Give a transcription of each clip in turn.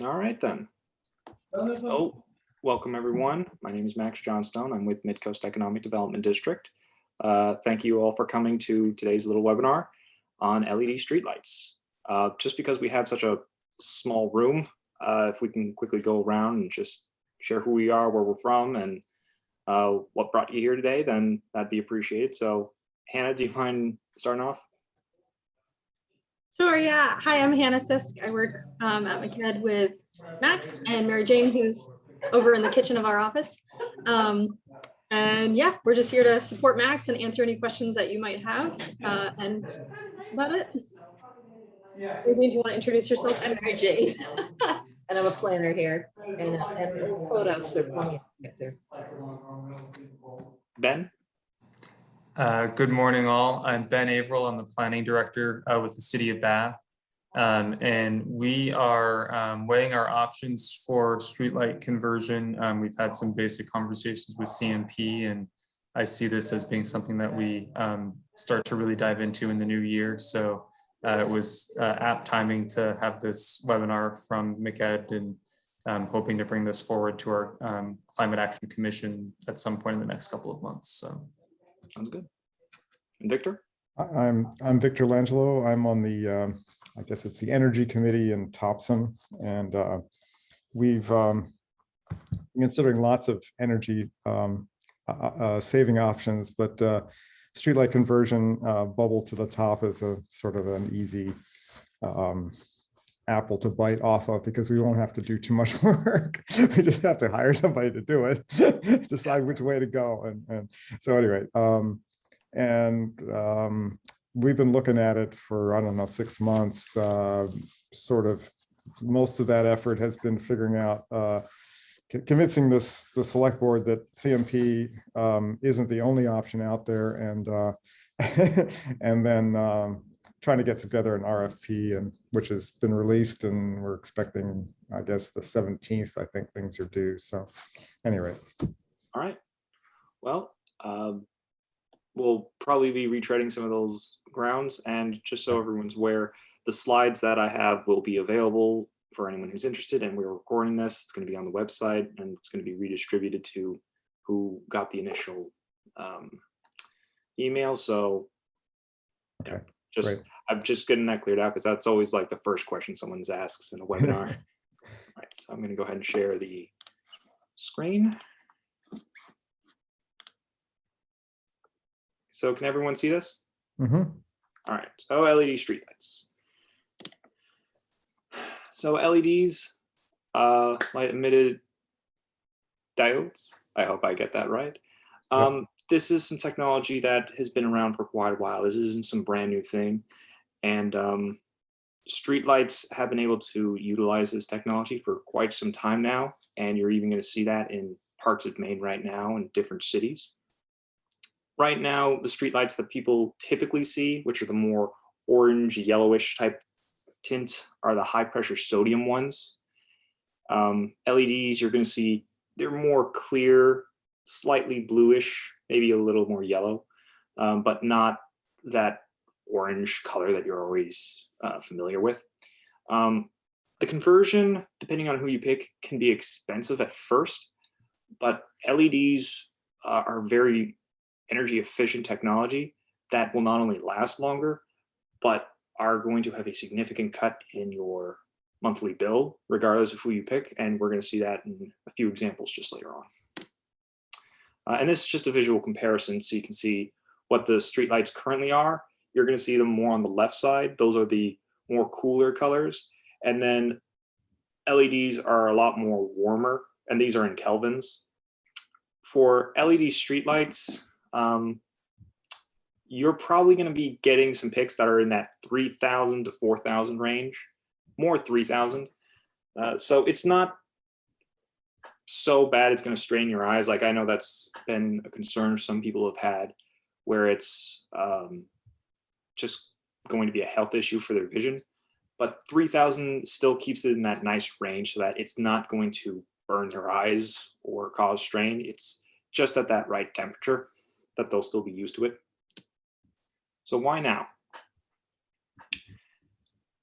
All right then. So, welcome everyone. My name is Max Johnstone. I'm with Midcoast Economic Development District. Thank you all for coming to today's little webinar on LED streetlights. Just because we have such a small room, if we can quickly go around and just share who we are, where we're from, and what brought you here today, then that'd be appreciated. So, Hannah, do you mind starting off? Sure, yeah. Hi, I'm Hannah Sisk. I work at MCOG with Max and Mary Jane, who's over in the kitchen of our office. And yeah, we're just here to support Max and answer any questions that you might have. And about it. Mary Jane, do you want to introduce yourself? I'm Mary Jane. And I'm a planner here, and code officer. Ben? Good morning, all. I'm Ben Averill. I'm the planning director with the City of Bath. And we are weighing our options for streetlight conversion. We've had some basic conversations with CMP, and I see this as being something that we start to really dive into in the new year. So it was apt timing to have this webinar from MCED, and hoping to bring this forward to our Climate Action Commission at some point in the next couple of months. So. Sounds good. And Victor? I'm Victor Langelo. I'm on the, I guess it's the Energy Committee in Topsom, and we've been considering lots of energy saving options, but streetlight conversion bubble to the top is a sort of an easy apple to bite off of, because we won't have to do too much work. We just have to hire somebody to do it, decide which way to go. And so anyway, we've been looking at it for, I don't know, 6 months. Sort of most of that effort has been figuring out, convincing the select board that CMP isn't the only option out there, and and then trying to get together an RFP, and which has been released, and we're expecting, I guess, the 17th, I think things are due. So anyway. All right. Well, we'll probably be retreading some of those grounds, and just so everyone's aware, the slides that I have will be available for anyone who's interested, and we're recording this. It's going to be on the website, and it's going to be redistributed to who got the initial email. So Okay. I'm just getting that cleared out, because that's always like the first question someone asks in a webinar. All right, so I'm going to go ahead and share the screen. So can everyone see this? Mm-hmm. All right, so LED streetlights. So LEDs, light emitted diodes. I hope I get that right. Yep. This is some technology that has been around for quite a while. This isn't some brand new thing. And streetlights have been able to utilize this technology for quite some time now. And you're even going to see that in parts of Maine right now in different cities. Right now, the streetlights that people typically see, which are the more orange, yellowish type tint, are the high pressure sodium ones. LEDs, you're going to see they're more clear, slightly bluish, maybe a little more yellow, but not that orange color that you're always familiar with. The conversion, depending on who you pick, can be expensive at first, but LEDs are very energy efficient technology that will not only last longer, but are going to have a significant cut in your monthly bill, regardless of who you pick. And we're going to see that in a few examples just later on. And this is just a visual comparison, so you can see what the streetlights currently are. You're going to see them more on the left side. Those are the more cooler colors. And then LEDs are a lot more warmer, and these are in kelvins. For LED streetlights, you're probably going to be getting some picks that are in that 3,000 to 4,000 range, more 3,000. So it's not so bad it's going to strain your eyes. Like, I know that's been a concern some people have had, where it's just going to be a health issue for their vision. But 3,000 still keeps it in that nice range, so that it's not going to burn their eyes or cause strain. It's just at that right temperature that they'll still be used to it. So why now?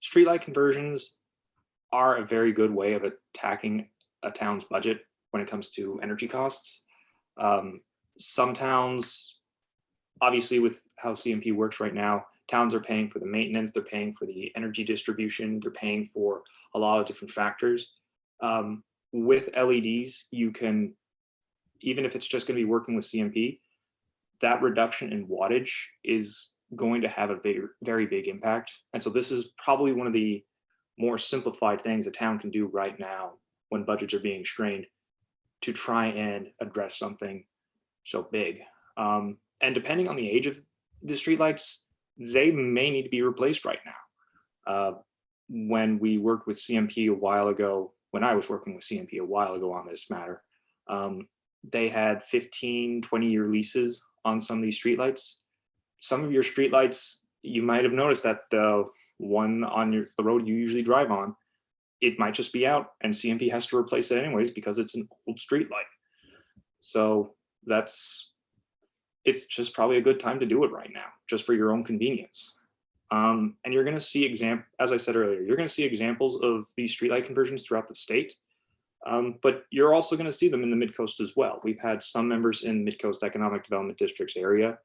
Streetlight conversions are a very good way of attacking a town's budget when it comes to energy costs. Some towns, obviously with how CMP works right now, towns are paying for the maintenance, they're paying for the energy distribution, they're paying for a lot of different factors. With LEDs, you can, even if it's just going to be working with CMP, that reduction in wattage is going to have a very big impact. And so this is probably one of the more simplified things a town can do right now when budgets are being strained to try and address something so big. And depending on the age of the streetlights, they may need to be replaced right now. When we worked with CMP a while ago, when I was working with CMP a while ago on this matter, they had 15, 20-year leases on some of these streetlights. Some of your streetlights, you might have noticed that the one on the road you usually drive on, it might just be out and CMP has to replace it anyways because it's an old streetlight. So it's just probably a good time to do it right now, just for your own convenience. And you're going to see as I said earlier, you're going to see examples of these streetlight conversions throughout the state. But you're also going to see them in the Mid-Coast as well. We've had some members in Mid-Coast Economic Development Districts area,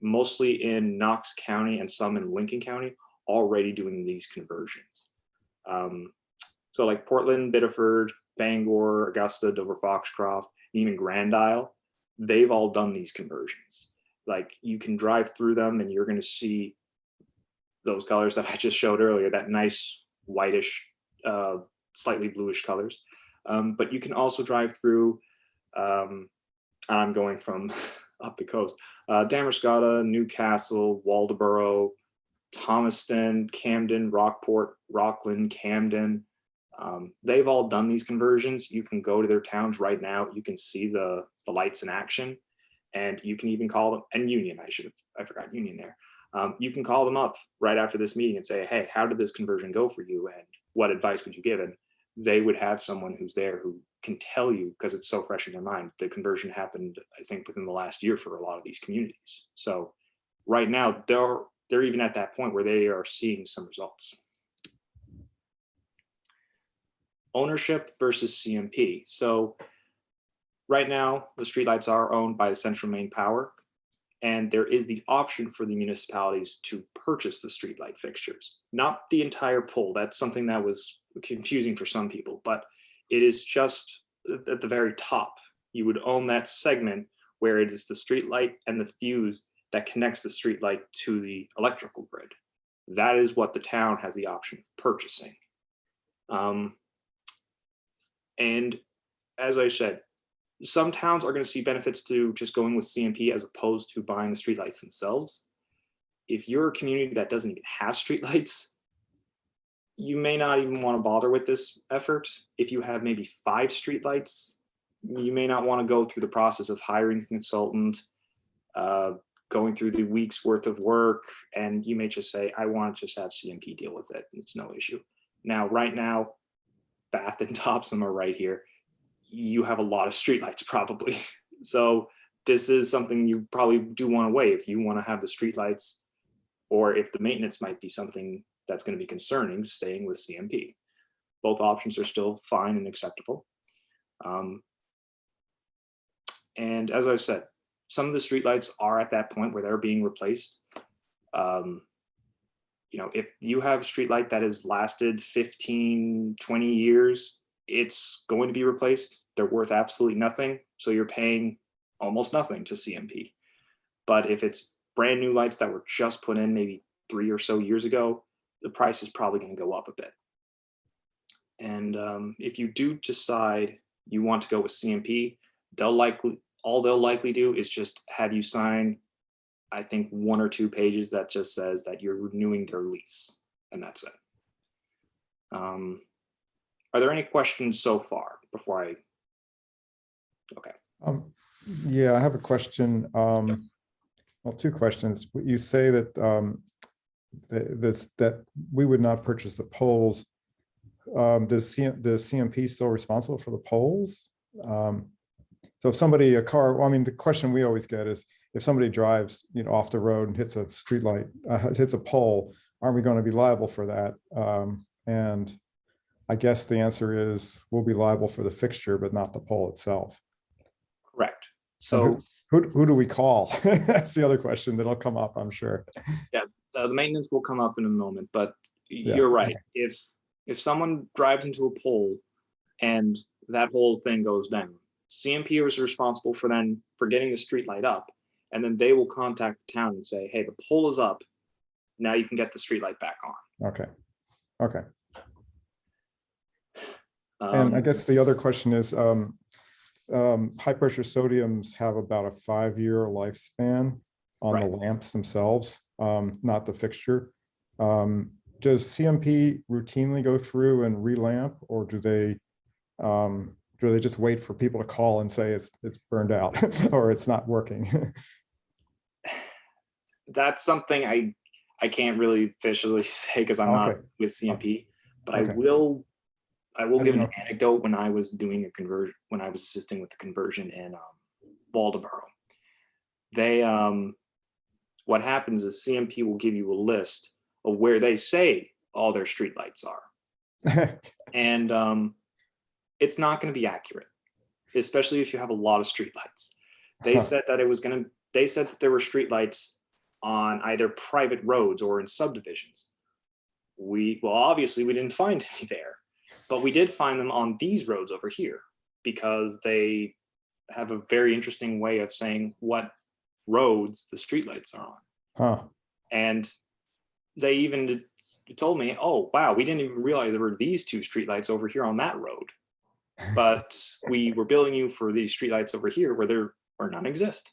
mostly in Knox County and some in Lincoln County, already doing these conversions. So like Portland, Biddeford, Bangor, Augusta, Dover, Foxcroft, even Grand Isle, they've all done these conversions. Like you can drive through them and you're going to see those colors that I just showed earlier, that nice whitish, slightly bluish colors. But you can also drive through, I'm going from up the coast, Damascotta, Newcastle, Waldoboro, Thomaston, Camden, Rockport, Rockland, Camden. They've all done these conversions. You can go to their towns right now. You can see the lights in action, and you can even call them, and Union, I forgot Union there. You can call them up right after this meeting and say, hey, how did this conversion go for you? And what advice would you give? And they would have someone who's there who can tell you, because it's so fresh in their mind. The conversion happened, I think, within the last year for a lot of these communities. So right now, they're even at that point where they are seeing some results. Ownership versus CMP. So right now, the streetlights are owned by the Central Maine Power, and there is the option for the municipalities to purchase the streetlight fixtures, not the entire pole. That's something that was confusing for some people, but it is just at the very top. You would own that segment where it is the streetlight and the fuse that connects the streetlight to the electrical grid. That is what the town has the option of purchasing. And as I said, some towns are going to see benefits to just going with CMP as opposed to buying the streetlights themselves. If you're a community that doesn't even have streetlights, you may not even want to bother with this effort. If you have maybe 5 streetlights, you may not want to go through the process of hiring a consultant, going through the week's worth of work, and you may just say, I want to just have CMP deal with it. It's no issue. Now, right now, Bath and Topsom are right here. You have a lot of streetlights probably. So this is something you probably do want to weigh if you want to have the streetlights, or if the maintenance might be something that's going to be concerning, staying with CMP. Both options are still fine and acceptable. And as I said, some of the streetlights are at that point where they're being replaced. You know, if you have a streetlight that has lasted 15, 20 years, it's going to be replaced. They're worth absolutely nothing. So you're paying almost nothing to CMP. But if it's brand new lights that were just put in maybe 3 or so years ago, the price is probably going to go up a bit. And if you do decide you want to go with CMP, all they'll likely do is just have you sign, I think, 1 or 2 pages that just says that you're renewing their lease, and that's it. Are there any questions so far before I? Okay. Yeah, I have a question. Well, 2 questions. You say that that we would not purchase the poles. Does CMP still responsible for the poles? So if somebody, I mean, the question we always get is, if somebody drives, off the road and hits a streetlight, hits a pole, aren't we going to be liable for that? And I guess the answer is we'll be liable for the fixture, but not the pole itself. Correct. And So who do we call? That's the other question that'll come up, I'm sure. the maintenance will come up in a moment, but Yeah. you're right. If someone drives into a pole and that whole thing goes down, CMP is responsible for getting the street light up, and then they will contact the town and say, hey, the pole is up. Now you can get the street light back on. Okay. Okay. And I guess the other question is, high pressure sodiums have about a 5-year lifespan on the lamps themselves, not the fixture. Does CMP routinely go through and relamp, or do they just wait for people to call and say it's burned out or it's not working? That's something I can't really officially say because I'm not with CMP, but I will give an anecdote. When I was doing a conversion, when I was assisting with the conversion in Waldoboro, they what happens is CMP will give you a list of where they say all their streetlights are, and it's not going to be accurate, especially if you have a lot of streetlights. They said that they said that there were streetlights on either private roads or in subdivisions. Obviously we didn't find any there, but we did find them on these roads over here because they have a very interesting way of saying what roads the streetlights are on. Huh. And they even told me, oh, wow, we didn't even realize there were these 2 streetlights over here on that road. But we were billing you for these streetlights over here where none exist.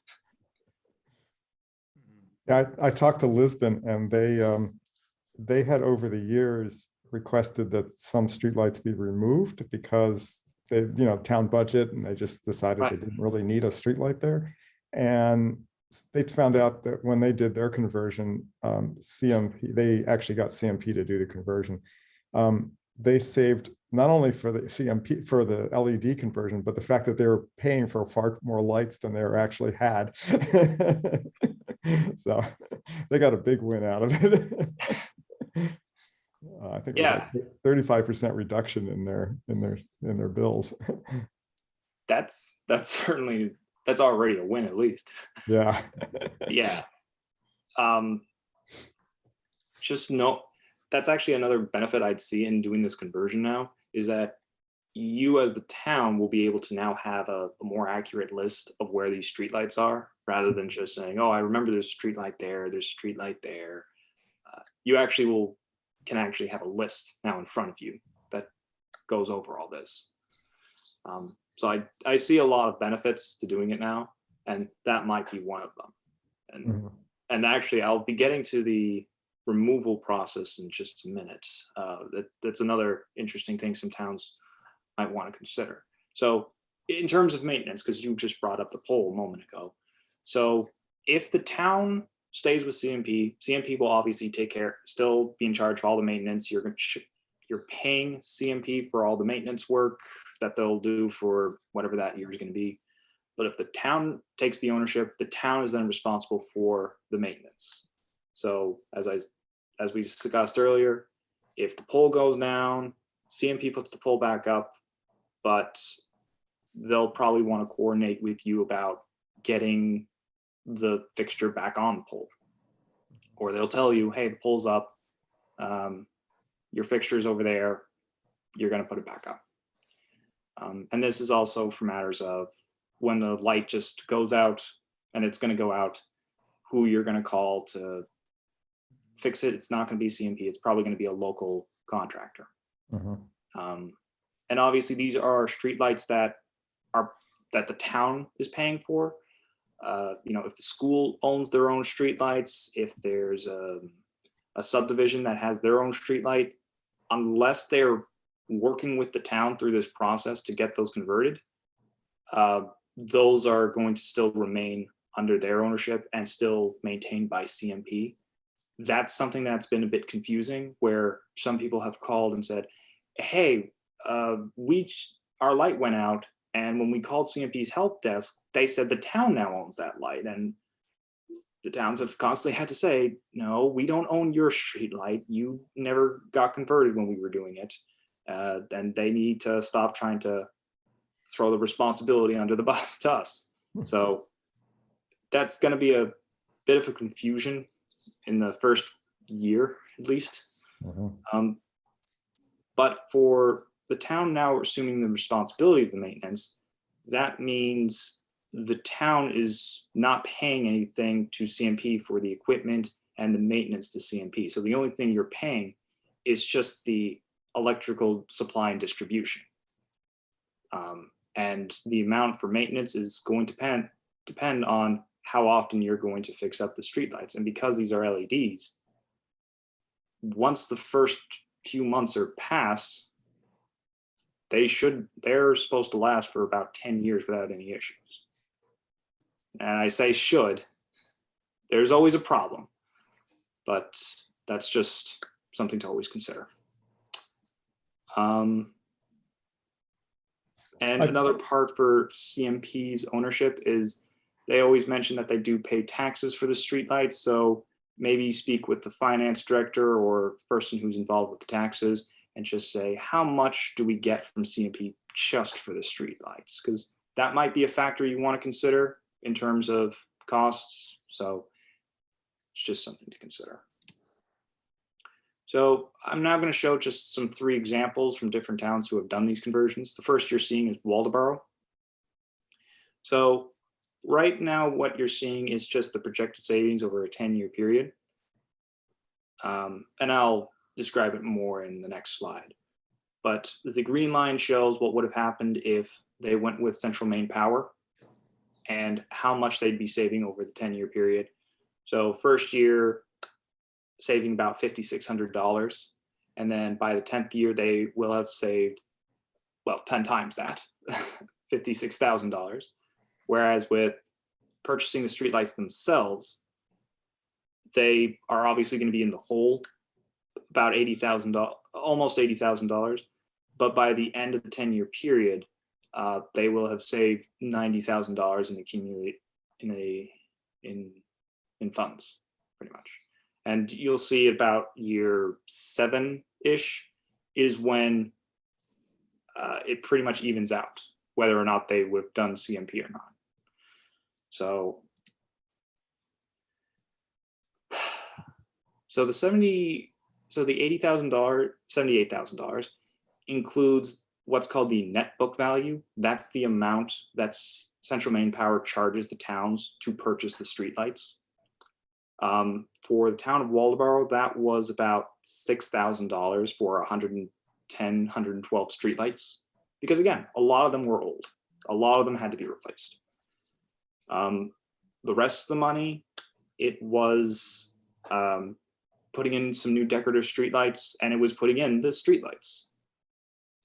Yeah, I talked to Lisbon, and they had over the years requested that some streetlights be removed because they, town budget, and they just decided they didn't really need a streetlight there. And they found out that when they did their conversion, CMP, they actually got CMP to do the conversion. They saved not only for the CMP, for the LED conversion, but the fact that they were paying for far more lights than they actually had. So they got a big win out of it. I think it was like 35% reduction in their bills. That's already a win, at least. Yeah. Yeah. Just know that's actually another benefit I'd see in doing this conversion now, is that you as the town will be able to now have a more accurate list of where these streetlights are, rather than just saying, oh, I remember there's a streetlight there, there's a streetlight there. You actually can actually have a list now in front of you that goes over all this. So I see a lot of benefits to doing it now, and that might be one of them. And actually, I'll be getting to the removal process in just a minute. That's another interesting thing some towns might want to consider. So in terms of maintenance, because you just brought up the pole a moment ago. So if the town stays with CMP, CMP will obviously still be in charge of all the maintenance. You're paying CMP for all the maintenance work that they'll do for whatever that year is going to be. But if the town takes the ownership, the town is then responsible for the maintenance. So as we discussed earlier, if the pole goes down, CMP puts the pole back up, but they'll probably want to coordinate with you about getting the fixture back on the pole. Or they'll tell you, hey, the pole's up, your fixture's over there, you're going to put it back up. And this is also for matters of when the light just goes out, and it's going to go out, who you're going to call to fix it. It's not going to be CMP. It's probably going to be a local contractor. And obviously these are streetlights that the town is paying for. If the school owns their own streetlights, if there's a subdivision that has their own streetlight, unless they're working with the town through this process to get those converted, those are going to still remain under their ownership and still maintained by CMP. That's something that's been a bit confusing, where some people have called and said, hey, our light went out, and when we called CMP's help desk, they said the town now owns that light. And the towns have constantly had to say, no, we don't own your street light. You never got converted when we were doing it. and they need to stop trying to throw the responsibility under the bus to us. So that's going to be a bit of a confusion in the first year, at least. But for the town now assuming the responsibility of the maintenance, that means the town is not paying anything to CMP for the equipment and the maintenance to CMP. So the only thing you're paying is just the electrical supply and distribution. And the amount for maintenance is going to depend on how often you're going to fix up the streetlights. And because these are LEDs, once the first few months are past, they're supposed to last for about 10 years without any issues. And I say should, there's always a problem, but that's just something to always consider. And another part for CMP's ownership is they always mention that they do pay taxes for the streetlights. So maybe speak with the finance director or person who's involved with the taxes and just say, how much do we get from CMP just for the streetlights? Because that might be a factor you want to consider in terms of costs. So it's just something to consider. So I'm now going to show just some 3 examples from different towns who have done these conversions. The first you're seeing is Waldoboro. So right now what you're seeing is just the projected savings over a 10-year period. And I'll describe it more in the next slide. But the green line shows what would have happened if they went with central main power and how much they'd be saving over the 10-year period. So first year, saving about $5,600. And then by the 10th year, they will have saved, well, 10 times that, $56,000. Whereas with purchasing the streetlights themselves, they are obviously going to be in the hole, about $80,000, almost $80,000. But by the end of the 10-year period, they will have saved $90,000 in accumulate in funds, pretty much. And you'll see about year 7-ish is when it pretty much evens out, whether or not they would have done CMP or not. So the $80,000, $78,000 includes what's called the net book value. That's the amount that Central Maine Power charges the towns to purchase the streetlights. For the town of Waldoboro, that was about $6,000 for 110, 112 streetlights. Because again, a lot of them were old. A lot of them had to be replaced. The rest of the money, it was putting in some new decorative streetlights, and it was putting in the streetlights.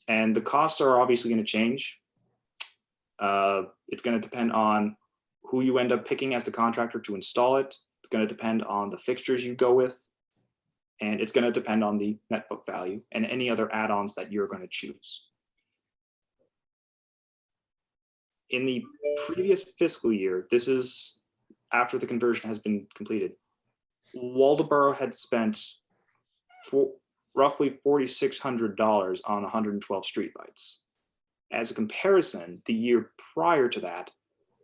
And the costs are obviously going to change. It's going to depend on who you end up picking as the contractor to install it. It's going to depend on the fixtures you go with, and it's going to depend on the net book value and any other add-ons that you're going to choose. In the previous fiscal year, this is after the conversion has been completed, Waldoboro had spent roughly $4,600 on 112 streetlights. As a comparison, the year prior to that,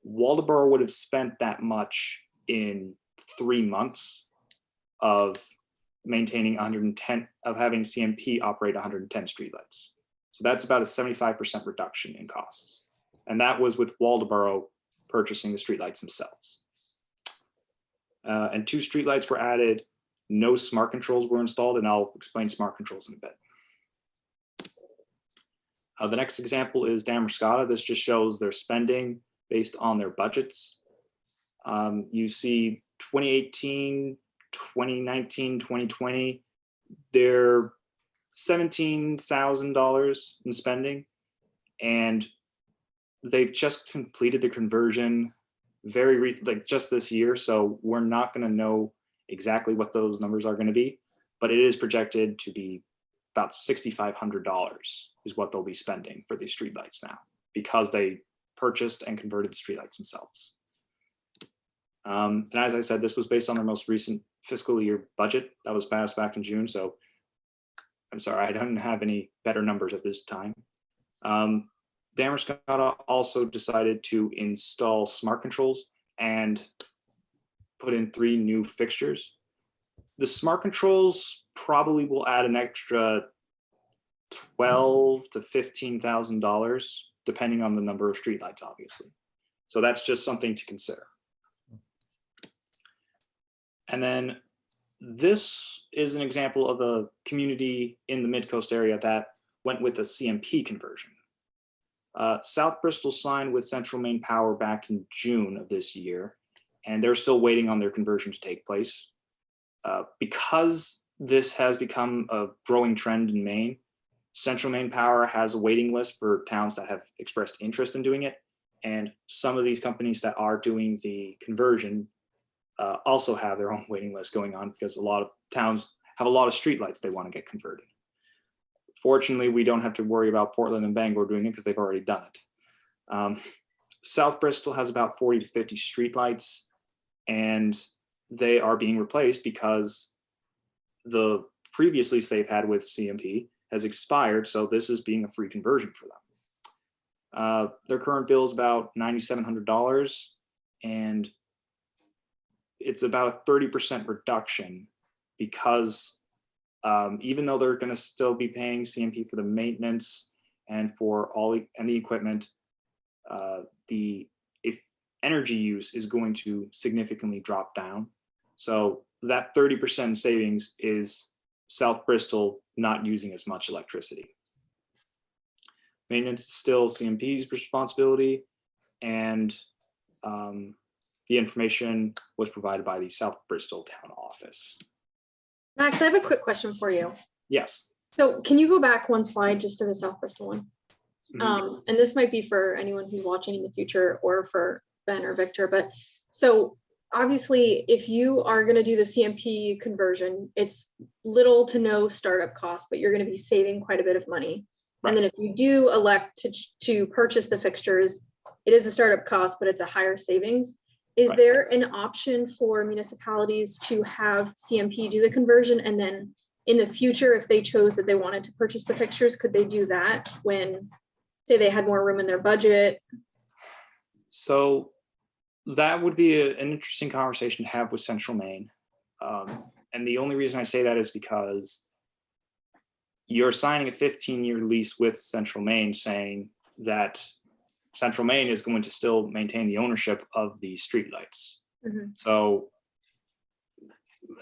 Waldoboro would have spent that much in 3 months of maintaining 110, of having CMP operate 110 streetlights. So that's about a 75% reduction in costs. And that was with Waldoboro purchasing the streetlights themselves. And 2 streetlights were added. No smart controls were installed, and I'll explain smart controls in a bit. The next example is Damascotta. This just shows their spending based on their budgets. You see 2018, 2019, 2020, they're $17,000 in spending, and they've just completed the conversion just this year. So we're not going to know exactly what those numbers are going to be, but it is projected to be about $6,500 is what they'll be spending for these streetlights now, because they purchased and converted the streetlights themselves. And as I said, this was based on their most recent fiscal year budget that was passed back in June. So I'm sorry, I don't have any better numbers at this time. Damascotta also decided to install smart controls and put in 3 new fixtures. The smart controls probably will add an extra $12,000 to $15,000, depending on the number of streetlights, obviously. So that's just something to consider. And then this is an example of a community in the Mid-Coast area that went with a CMP conversion. South Bristol signed with Central Maine Power back in June of this year, and they're still waiting on their conversion to take place. Because this has become a growing trend in Maine, Central Maine Power has a waiting list for towns that have expressed interest in doing it. And some of these companies that are doing the conversion also have their own waiting list going on, because a lot of towns have a lot of streetlights they want to get converted. Fortunately, we don't have to worry about Portland and Bangor doing it because they've already done it. South Bristol has about 40 to 50 streetlights, and they are being replaced because the previous lease they've had with CMP has expired, so this is being a free conversion for them. Their current bill is about $9,700, and it's about a 30% reduction because even though they're going to still be paying CMP for the maintenance and for all the equipment, the energy use is going to significantly drop down. So that 30% savings is South Bristol not using as much electricity. Maintenance is still CMP's responsibility, and the information was provided by the South Bristol Town Office. Max, I have a quick question for you. Yes. So can you go back one slide just to the South Bristol one? And this might be for anyone who's watching in the future or for Ben or Victor, but so obviously if you are going to do the CMP conversion, it's little to no startup cost, but you're going to be saving quite a bit of money. Right. And then if you do elect to purchase the fixtures, it is a startup cost, but it's a higher savings. Is right. there an option for municipalities to have CMP do the conversion, and then in the future, if they chose that they wanted to purchase the fixtures, could they do that when, say, they had more room in their budget? So that would be an interesting conversation to have with Central Maine. And the only reason I say that is because you're signing a 15-year lease with Central Maine saying that Central Maine is going to still maintain the ownership of the streetlights. Mm-hmm. So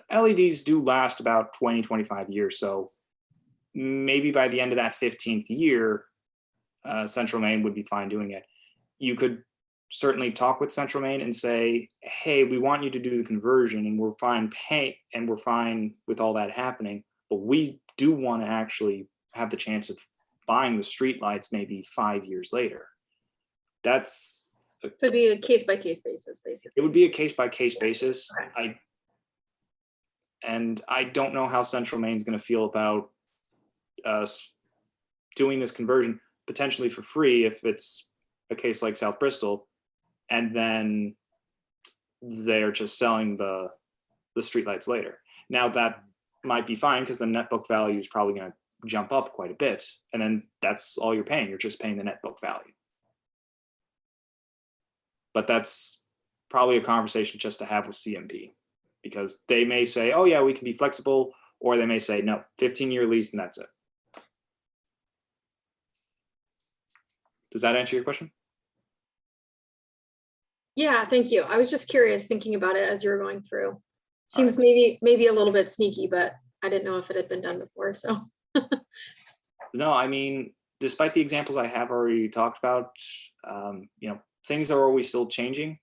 LEDs do last about 20, 25 years. So maybe by the end of that 15th year, Central Maine would be fine doing it. You could certainly talk with Central Maine and say, hey, we want you to do the conversion and we're fine with all that happening, but we do want to actually have the chance of buying the streetlights maybe 5 years later. So it'd be a case-by-case basis, basically. It would be a case-by-case basis. Okay. I don't know how Central Maine's going to feel about us doing this conversion potentially for free if it's a case like South Bristol, and then they're just selling the streetlights later. Now that might be fine because the net book value is probably going to jump up quite a bit, and then that's all you're paying. You're just paying the net book value. But that's probably a conversation just to have with CMP, because they may say, oh yeah, we can be flexible, or they may say, no, 15-year lease and that's it. Does that answer your question? Yeah, thank you. I was just curious thinking about it as you were going through. Seems maybe a little bit sneaky, but I didn't know if it had been done before, so. No, I mean, despite the examples I have already talked about, things are always still changing.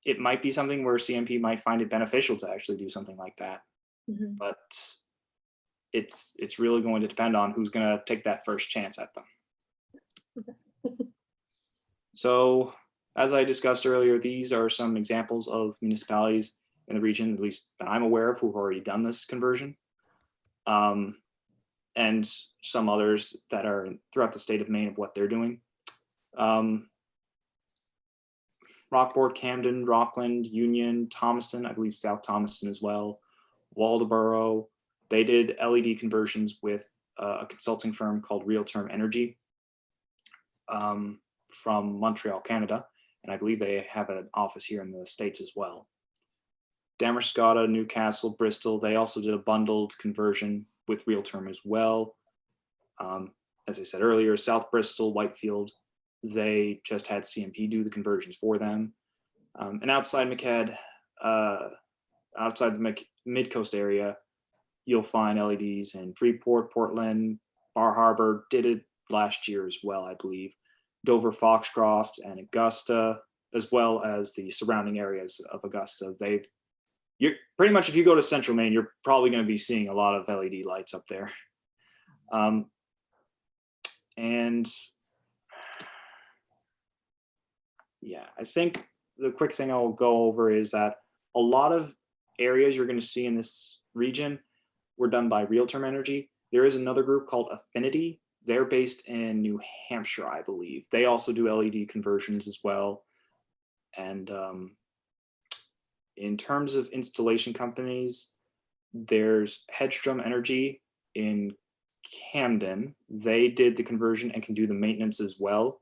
It might be something where CMP might find it beneficial to actually do something like that. Mm-hmm. But it's really going to depend on who's going to take that first chance at them. Okay. So as I discussed earlier, these are some examples of municipalities in the region, at least that I'm aware of, who've already done this conversion. And some others that are throughout the state of Maine of what they're doing. Rockport, Camden, Rockland, Union, Thomaston, I believe South Thomaston as well, Waldoboro, They did LED conversions with a consulting firm called Real Term Energy from Montreal, Canada. And I believe they have an office here in the States as well. Damerscotta, Newcastle, Bristol, they also did a bundled conversion with Real Term as well. As I said earlier, South Bristol, Whitefield, they just had CMP do the conversions for them. And outside McHead, outside the Mid-Coast area, you'll find LEDs in Freeport, Portland, Bar Harbor, did it last year as well, I believe. Dover, Foxcroft, and Augusta, as well as the surrounding areas of Augusta. You're pretty much, if you go to Central Maine, you're probably going to be seeing a lot of LED lights up there. And yeah, I think the quick thing I'll go over is that a lot of areas you're going to see in this region were done by Real Term Energy. There is another group called Affinity. They're based in New Hampshire, I believe. They also do LED conversions as well. And in terms of installation companies, there's Hedstrom Energy in Camden. They did the conversion and can do the maintenance as well.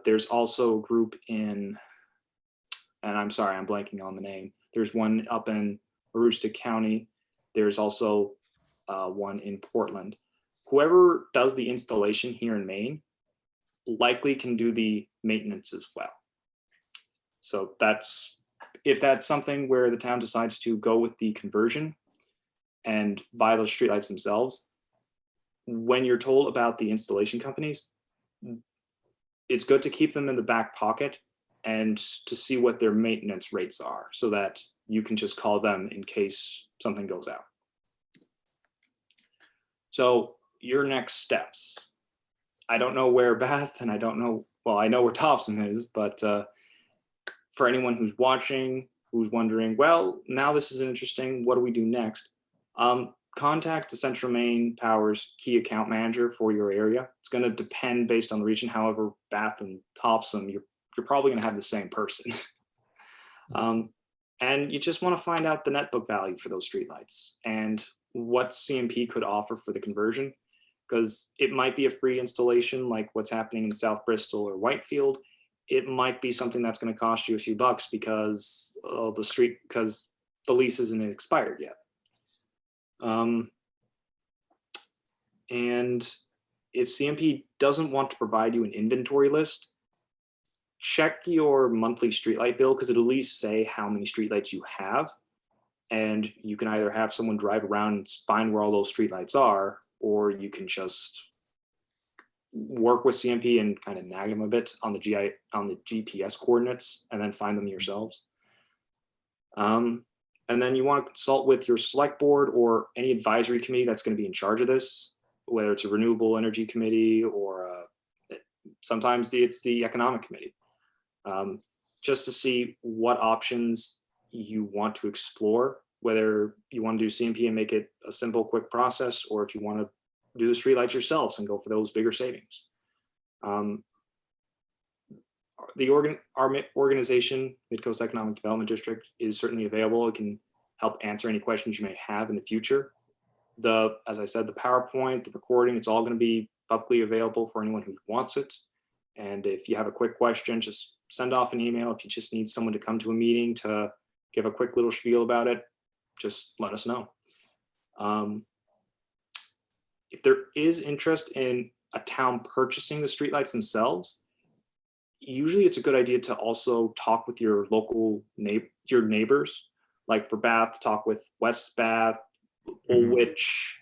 There's also a group in, and I'm sorry, I'm blanking on the name. There's one up in Aroostook County. There's also one in Portland. Whoever does the installation here in Maine likely can do the maintenance as well. So if that's something where the town decides to go with the conversion and buy those streetlights themselves, when you're told about the installation companies, it's good to keep them in the back pocket and to see what their maintenance rates are so that you can just call them in case something goes out. So your next steps. I don't know where Bath and I don't know, well, I know where Topsom is, but for anyone who's watching, who's wondering, well, now this is interesting, what do we do next? Contact the Central Maine Power's key account manager for your area. It's going to depend based on the region. However, Bath and Topsom, you're probably going to have the same person. And you just want to find out the net book value for those streetlights and what CMP could offer for the conversion, because it might be a free installation like what's happening in South Bristol or Whitefield. It might be something that's going to cost you a few bucks because the lease isn't expired yet. And if CMP doesn't want to provide you an inventory list, check your monthly streetlight bill, because it'll at least say how many streetlights you have. And you can either have someone drive around and find where all those streetlights are, or you can just work with CMP and kind of nag them a bit on the GPS coordinates and then find them yourselves. And then you want to consult with your select board or any advisory committee that's going to be in charge of this, whether it's a renewable energy committee or sometimes it's the economic committee, just to see what options you want to explore, whether you want to do CMP and make it a simple, quick process, or if you want to do the streetlights yourselves and go for those bigger savings. Our organization, Mid-Coast Economic Development District, is certainly available. It can help answer any questions you may have in the future. As I said, the PowerPoint, the recording, it's all going to be publicly available for anyone who wants it. And if you have a quick question, just send off an email. If you just need someone to come to a meeting to give a quick little spiel about it, just let us know. If there is interest in a town purchasing the streetlights themselves, usually it's a good idea to also talk with your local neighbors. Like for Bath, talk with West Bath, Woolwich.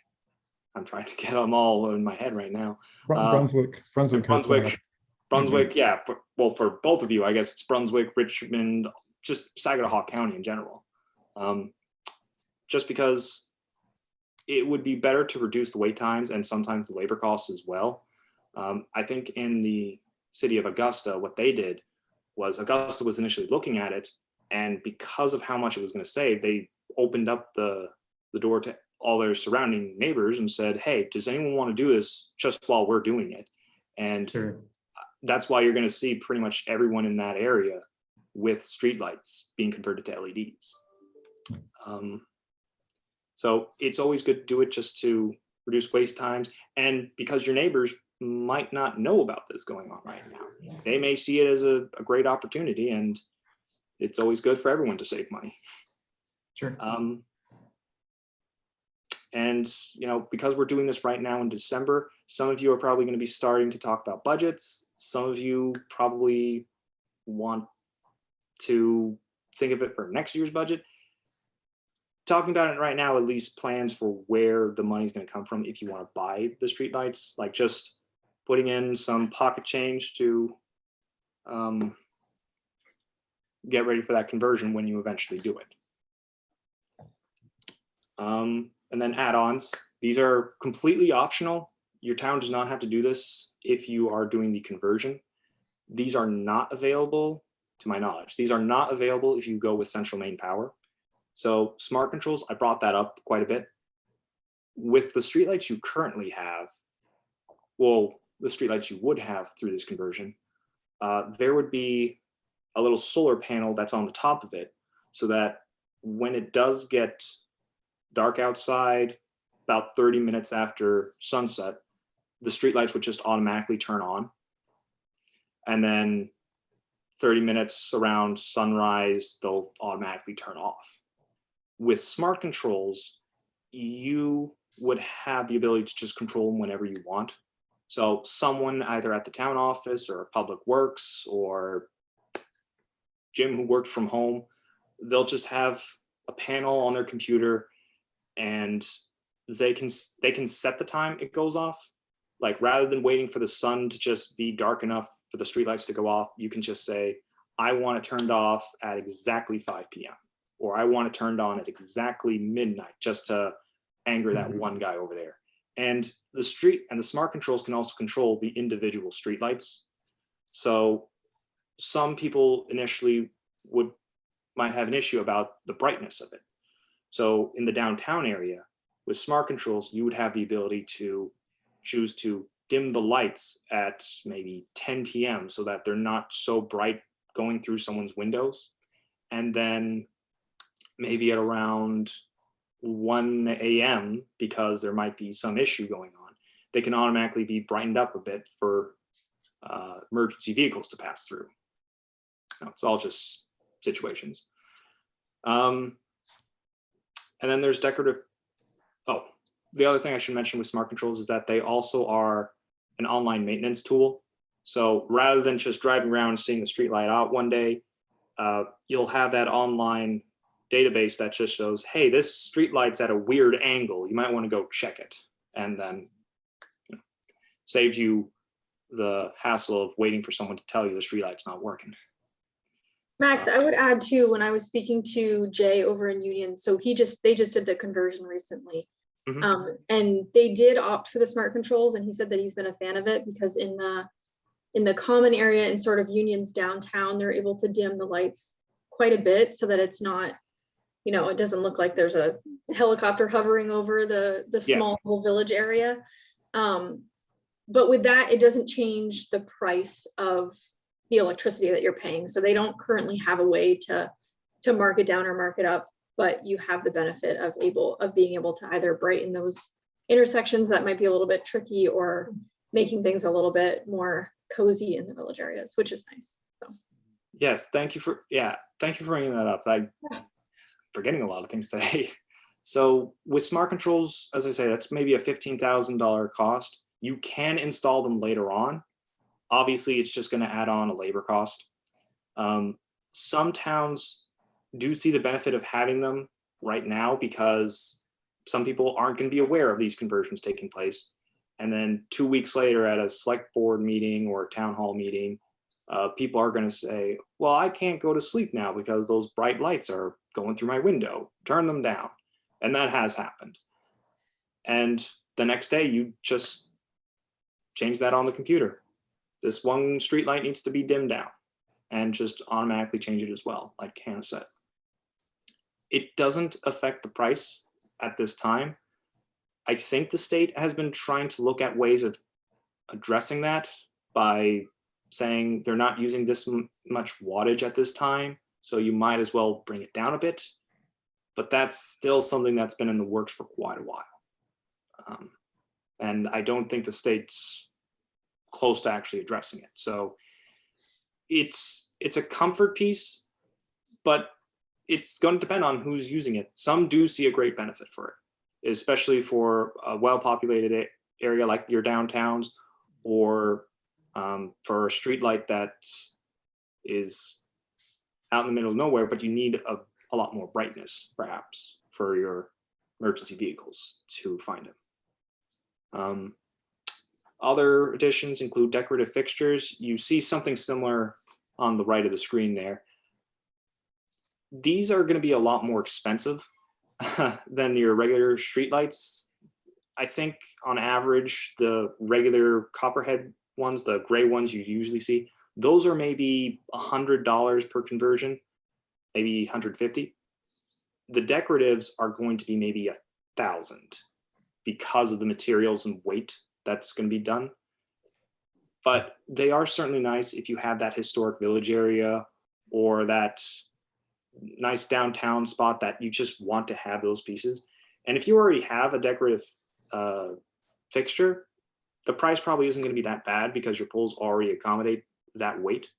I'm trying to get them all in my head right now. Brunswick. Yeah. For both of you, I guess it's Brunswick, Richmond, just Saginaw County in general. Just because it would be better to reduce the wait times and sometimes the labor costs as well. I think in the city of Augusta, what they did was Augusta was initially looking at it, and because of how much it was going to save, they opened up the door to all their surrounding neighbors and said, hey, does anyone want to do this just while we're doing it? And Sure. That's why you're going to see pretty much everyone in that area with streetlights being converted to LEDs. So it's always good to do it just to reduce waste times. And because your neighbors might not know about this going on right now, they may see it as a great opportunity, and it's always good for everyone to save money. Sure. And, you know, because we're doing this right now in December, some of you are probably going to be starting to talk about budgets. Some of you probably want to think of it for next year's budget. Talking about it right now, at least plans for where the money is going to come from if you want to buy the streetlights, like just putting in some pocket change to get ready for that conversion when you eventually do it. And then add-ons. These are completely optional. Your town does not have to do this if you are doing the conversion. These are not available, to my knowledge. These are not available if you go with central main power. So smart controls, I brought that up quite a bit. With the streetlights you currently have, well, the streetlights you would have through this conversion, there would be a little solar panel that's on the top of it, so that when it does get dark outside, about 30 minutes after sunset, the streetlights would just automatically turn on. And then 30 minutes around sunrise, they'll automatically turn off. With smart controls, you would have the ability to just control them whenever you want. So someone either at the town office or public works or Jim who works from home, they'll just have a panel on their computer, and they can set the time it goes off. Like, rather than waiting for the sun to just be dark enough for the streetlights to go off, you can just say, I want it turned off at exactly 5 p.m. or I want it turned on at exactly midnight, just to anger that one guy over there. And the smart controls can also control the individual streetlights. So some people initially might have an issue about the brightness of it. So in the downtown area, with smart controls, you would have the ability to choose to dim the lights at maybe 10 p.m. so that they're not so bright going through someone's windows. And then maybe at around 1 a.m., because there might be some issue going on, they can automatically be brightened up a bit for emergency vehicles to pass through. Now, it's all just situations. And then there's decorative. Oh, the other thing I should mention with smart controls is that they also are an online maintenance tool. So rather than just driving around and seeing the street light out one day, you'll have that online database that just shows, hey, this street light's at a weird angle. You might want to go check it. And then saves you the hassle of waiting for someone to tell you the street light's not working. Max, I would add too, when I was speaking to Jay over in Union, so they just did the conversion recently. Mhm. And they did opt for the smart controls, and he said that he's been a fan of it because in the common area and sort of Union's downtown, they're able to dim the lights quite a bit so that it's not, it doesn't look like there's a helicopter hovering over the small little village area. But with that, it doesn't change the price of the electricity that you're paying. So they don't currently have a way to mark it down or mark it up, but you have the benefit of being able to either brighten those intersections that might be a little bit tricky, or making things a little bit more cozy in the village areas, which is nice. So. Yes, thank you for bringing that up. I'm forgetting a lot of things today. So with smart controls, as I say, that's maybe a $15,000 cost. You can install them later on. Obviously, it's just going to add on a labor cost. Some towns do see the benefit of having them right now because some people aren't going to be aware of these conversions taking place. And then 2 weeks later at a select board meeting or a town hall meeting, people are going to say, well, I can't go to sleep now because those bright lights are going through my window. Turn them down. And that has happened. And the next day, you just change that on the computer. This one street light needs to be dimmed down, and just automatically change it as well, like Hannah said. It doesn't affect the price at this time. I think the state has been trying to look at ways of addressing that by saying they're not using this much wattage at this time, so you might as well bring it down a bit. but that's still something that's been in the works for quite a while. And I don't think the state's close to actually addressing it. So it's a comfort piece, but it's going to depend on who's using it. Some do see a great benefit for it, especially for a well-populated area like your downtowns, or for a street light that is out in the middle of nowhere, but you need a lot more brightness, perhaps, for your emergency vehicles to find them. Other additions include decorative fixtures. You see something similar on the right of the screen there. These are going to be a lot more expensive than your regular streetlights. I think on average, the regular copperhead ones, the gray ones you usually see, those are maybe $100 per conversion, maybe $150. The decoratives are going to be maybe $1,000 because of the materials and weight that's going to be done. But they are certainly nice if you have that historic village area or that nice downtown spot that you just want to have those pieces. And if you already have a decorative fixture, the price probably isn't going to be that bad because your poles already accommodate that weight.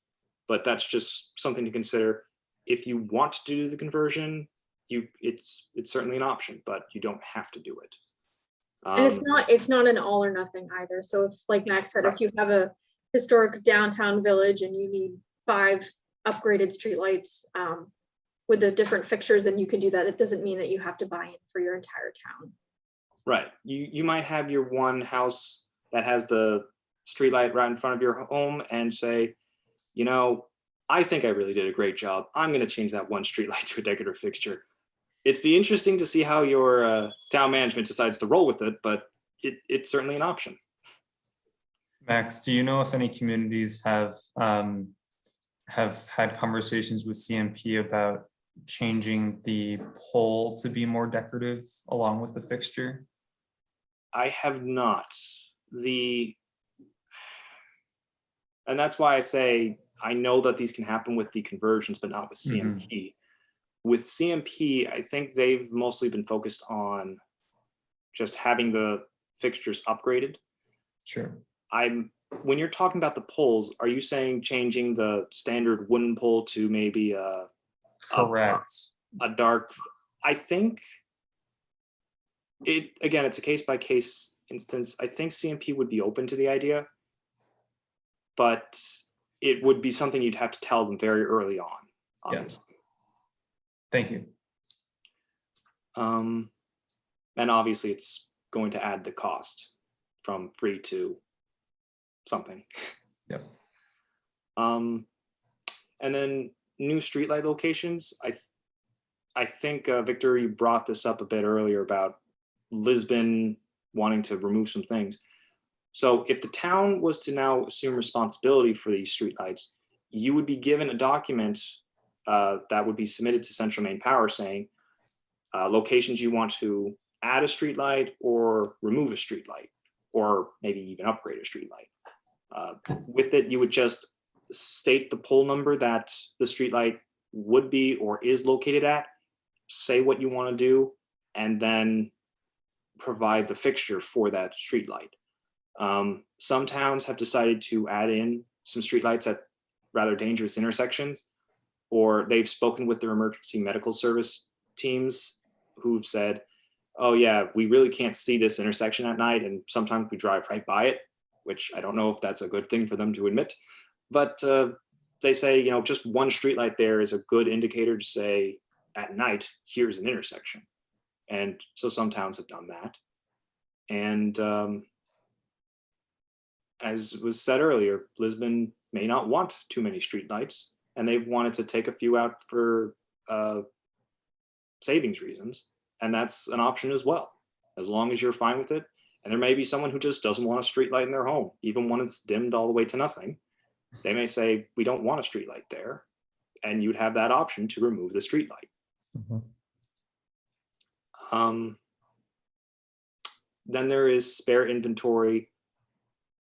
But that's just something to consider. If you want to do the conversion, it's certainly an option, but you don't have to do it. And it's not an all or nothing either. So if, like Max said, if you have a historic downtown village and you need 5 upgraded streetlights with the different fixtures, then you can do that. It doesn't mean that you have to buy in for your entire town. Right. You might have your one house that has the streetlight right in front of your home and say, you know, I think I really did a great job. I'm going to change that one streetlight to a decorative fixture. It'd be interesting to see how your town management decides to roll with it, but it's certainly an option. Max, do you know if any communities have had conversations with CMP about changing the pole to be more decorative along with the fixture? I have not. And that's why I say I know that these can happen with the conversions, but not with CMP. With CMP, I think they've mostly been focused on just having the fixtures upgraded. Sure. When you're talking about the poles, are you saying changing the standard wooden pole to maybe Correct. a dark? I think it's a case by case instance. I think CMP would be open to the idea, but it would be something you'd have to tell them very early on, obviously. Yeah. Thank you. And obviously it's going to add the cost from free to something. Yep. And then new streetlight locations. I think Victor, you brought this up a bit earlier about Lisbon wanting to remove some things. So if the town was to now assume responsibility for these streetlights, you would be given a document that would be submitted to Central Maine Power saying locations you want to add a streetlight or remove a streetlight, or maybe even upgrade a streetlight. With it, you would just state the pole number that the streetlight would be or is located at, say what you want to do, and then provide the fixture for that streetlight. Some towns have decided to add in some streetlights at rather dangerous intersections, or they've spoken with their emergency medical service teams who've said, oh yeah, we really can't see this intersection at night, and sometimes we drive right by it, which I don't know if that's a good thing for them to admit, but they say, you know, just one streetlight there is a good indicator to say at night, here's an intersection. And so some towns have done that. And as was said earlier, Lisbon may not want too many streetlights, and they've wanted to take a few out for savings reasons. And that's an option as well, as long as you're fine with it. And there may be someone who just doesn't want a streetlight in their home, even when it's dimmed all the way to nothing. They may say, we don't want a streetlight there. And you'd have that option to remove the streetlight. Then there is spare inventory,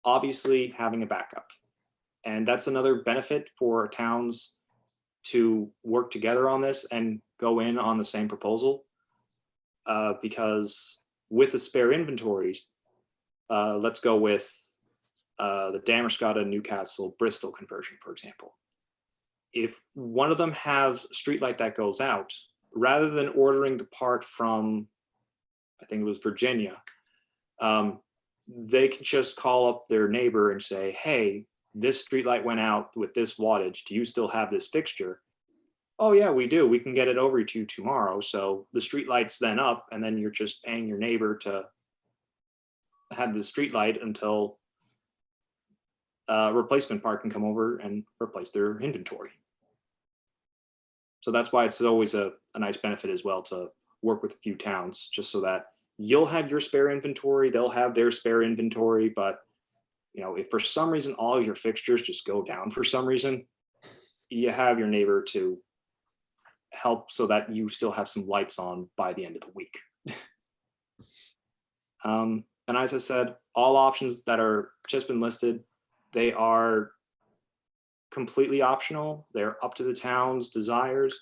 obviously having a backup. And that's another benefit for towns to work together on this. And go in on the same proposal, because with the spare inventories, let's go with the Damerscott, Newcastle, Bristol conversion, for example. If one of them has a streetlight that goes out, rather than ordering the part from, I think it was Virginia, they can just call up their neighbor and say, hey, this streetlight went out with this wattage. Do you still have this fixture? Oh yeah, we do. We can get it over to you tomorrow. So the streetlight's then up, and then you're just paying your neighbor to have the streetlight until a replacement part can come over and replace their inventory. So that's why it's always a nice benefit as well to work with a few towns, just so that you'll have your spare inventory, they'll have their spare inventory, but if for some reason all of your fixtures just go down for some reason, you have your neighbor to help so that you still have some lights on by the end of the week. And as I said, all options that are just been listed, they are completely optional. They're up to the town's desires.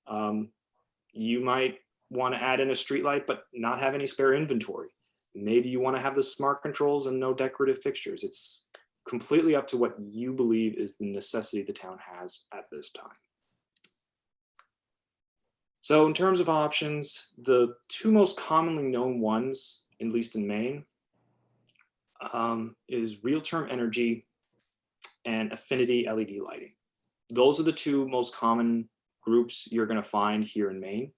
You might want to add in a streetlight, but not have any spare inventory. Maybe you want to have the smart controls and no decorative fixtures. It's completely up to what you believe is the necessity the town has at this time. So in terms of options, the two most commonly known ones, at least in Maine, is real-term energy and affinity LED lighting. Those are the two most common groups you're going to find here in Maine.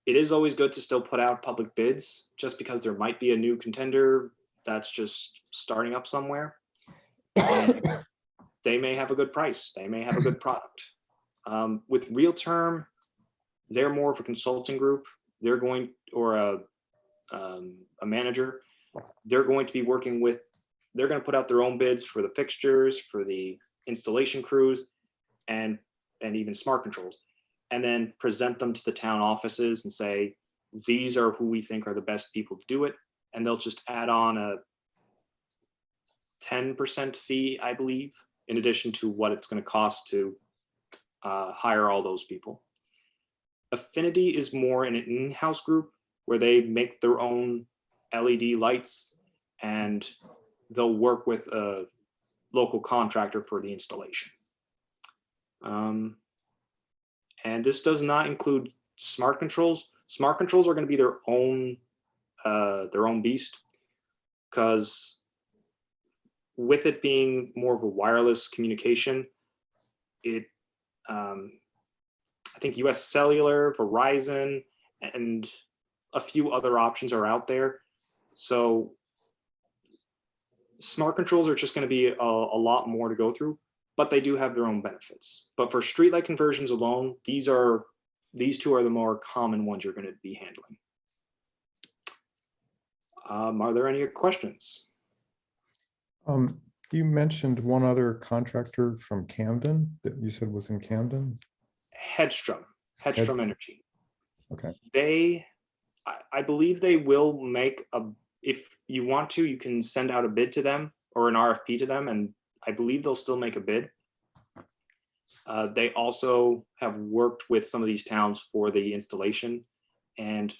It is always good to still put out public bids, just because there might be a new contender that's just starting up somewhere. And they may have a good price. They may have a good product. With Real Term, they're more of a consulting group. They're going, or a manager. They're going to be working with, they're going to put out their own bids for the fixtures, for the installation crews, and even smart controls, and then present them to the town offices and say, these are who we think are the best people to do it. And they'll just add on a 10% fee, I believe, in addition to what it's going to cost to hire all those people. Affinity is more an in-house group where they make their own LED lights, and they'll work with a local contractor for the installation. And this does not include smart controls. Smart controls are going to be their own beast, because with it being more of a wireless communication, I think US Cellular, Verizon, and a few other options are out there. So smart controls are just going to be a lot more to go through, but they do have their own benefits. But for streetlight conversions alone, these two are the more common ones you're going to be handling. Are there any questions? You mentioned one other contractor from Camden that you said was in Camden. Hedstrom Energy. Okay. I believe they will make if you want to, you can send out a bid to them or an RFP to them, and I believe they'll still make a bid. They also have worked with some of these towns for the installation, and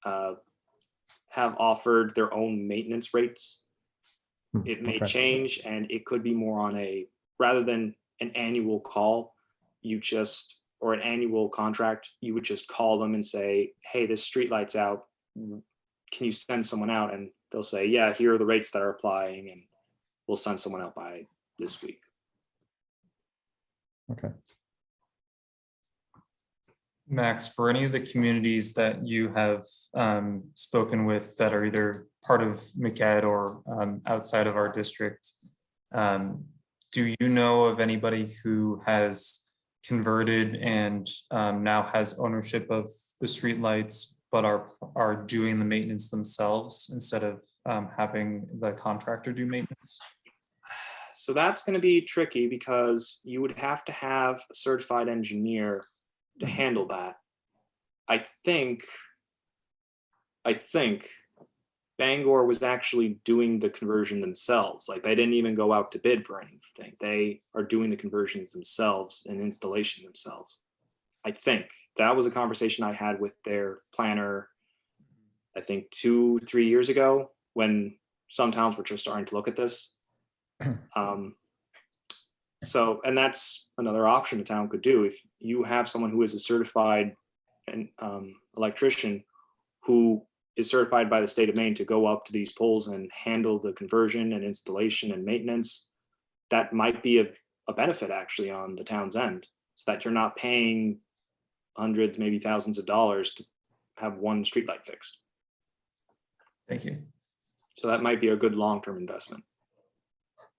have offered their own maintenance rates. It may change, and it could be more on rather than an annual call, or an annual contract, you would just call them and say, hey, this street light's out. Can you send someone out? And they'll say, yeah, here are the rates that are applying, and we'll send someone out by this week. Okay. Max, for any of the communities that you have spoken with that are either part of MCED or outside of our district, do you know of anybody who has converted and now has ownership of the streetlights, but are doing the maintenance themselves instead of having the contractor do maintenance? So that's going to be tricky, because you would have to have a certified engineer to handle that. I think Bangor was actually doing the conversion themselves. Like they didn't even go out to bid for anything. They are doing the conversions themselves and installation themselves. I think that was a conversation I had with their planner, I think 2-3 years ago, when some towns were just starting to look at this. So, and that's another option a town could do. If you have someone who is a certified electrician who is certified by the state of Maine to go up to these poles and handle the conversion and installation and maintenance, that might be a benefit actually on the town's end, so that you're not paying hundreds, maybe thousands of dollars to have one streetlight fixed. Thank you. So that might be a good long-term investment,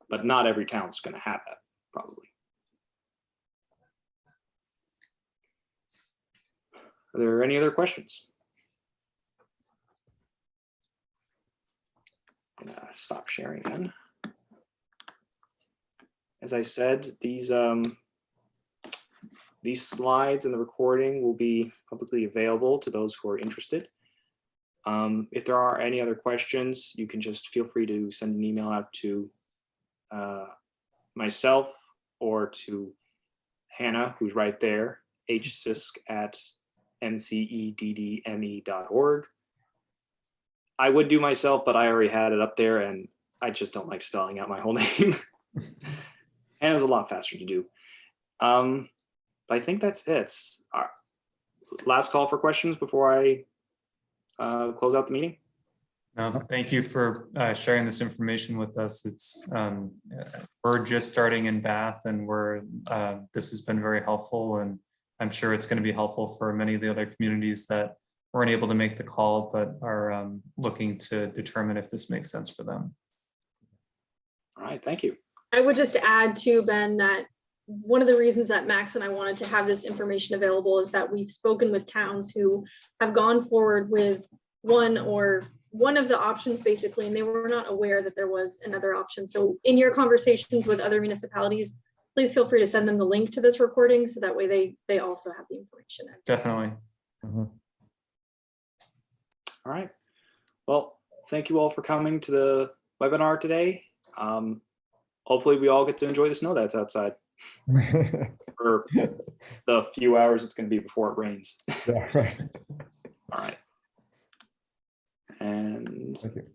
but not every town's going to have that, probably. Are there any other questions? I'm gonna stop sharing then. As I said, these slides and the recording will be publicly available to those who are interested. If there are any other questions, you can just feel free to send an email out to myself or to Hannah, who's right there, hsisk@mceddme.org. I would do myself, but I already had it up there and I just don't like spelling out my whole name. And it's a lot faster to do. But I think that's it. Last call for questions before I close out the meeting. Thank you for sharing this information with us. It's we're just starting in Bath, and this has been very helpful, and I'm sure it's going to be helpful for many of the other communities that weren't able to make the call but are looking to determine if this makes sense for them. All right, thank you. I would just add to Ben that one of the reasons that Max and I wanted to have this information available is that we've spoken with towns who have gone forward with one of the options basically, and they were not aware that there was another option. So in your conversations with other municipalities, please feel free to send them the link to this recording so that way they also have the information. Definitely. Mhm. All right. Well, thank you all for coming to the webinar today. Hopefully we all get to enjoy the snow that's outside for the few hours it's going to be before it rains. Yeah, right. All right. And Thank you.